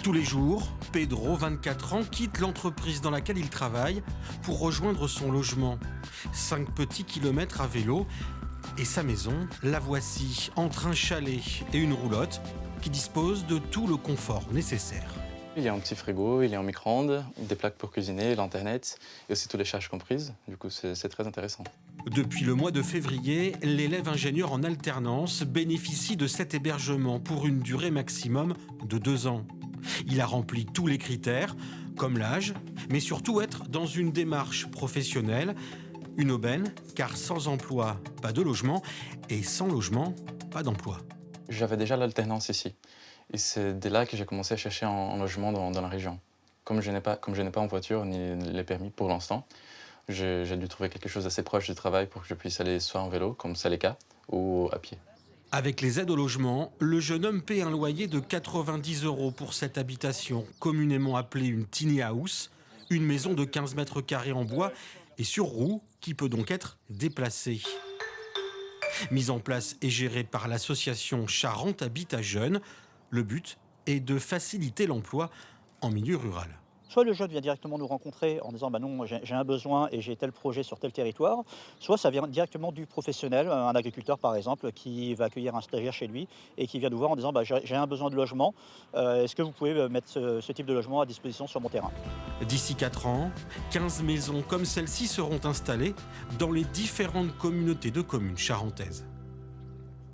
Tous les jours, Pedro, 24 ans, quitte l'entreprise dans laquelle il travaille pour rejoindre son logement. 5 petits kilomètres à vélo et sa maison, la voici, entre un chalet et une roulotte qui dispose de tout le confort nécessaire. Il y a un petit frigo, il y a un micro-ondes, des plaques pour cuisiner, l'internet et aussi toutes les charges comprises. Du coup, c'est très intéressant. Depuis le mois de février, l'élève ingénieur en alternance bénéficie de cet hébergement pour une durée maximum de 2 ans. Il a rempli tous les critères, comme l'âge, mais surtout être dans une démarche professionnelle. Une aubaine, car sans emploi, pas de logement, et sans logement, pas d'emploi. J'avais déjà l'alternance ici. Et c'est dès là que j'ai commencé à chercher un logement dans la région. Comme je n'ai pas en voiture ni les permis pour l'instant, j'ai dû trouver quelque chose d'assez proche du travail pour que je puisse aller soit en vélo, comme c'est le cas, ou à pied. Avec les aides au logement, le jeune homme paie un loyer de 90 € pour cette habitation, communément appelée une tiny house, une maison de 15 mètres carrés en bois et sur roue qui peut donc être déplacée. Mise en place et gérée par l'association Charente Habitat Jeunes, le but est de faciliter l'emploi en milieu rural. Soit le jeune vient directement nous rencontrer en disant non, j'ai un besoin et j'ai tel projet sur tel territoire, soit ça vient directement du professionnel, un agriculteur par exemple, qui va accueillir un stagiaire chez lui et qui vient nous voir en disant j'ai un besoin de logement, est-ce que vous pouvez mettre ce type de logement à disposition sur mon terrain ? D'ici 4 ans, 15 maisons comme celle-ci seront installées dans les différentes communautés de communes charentaises.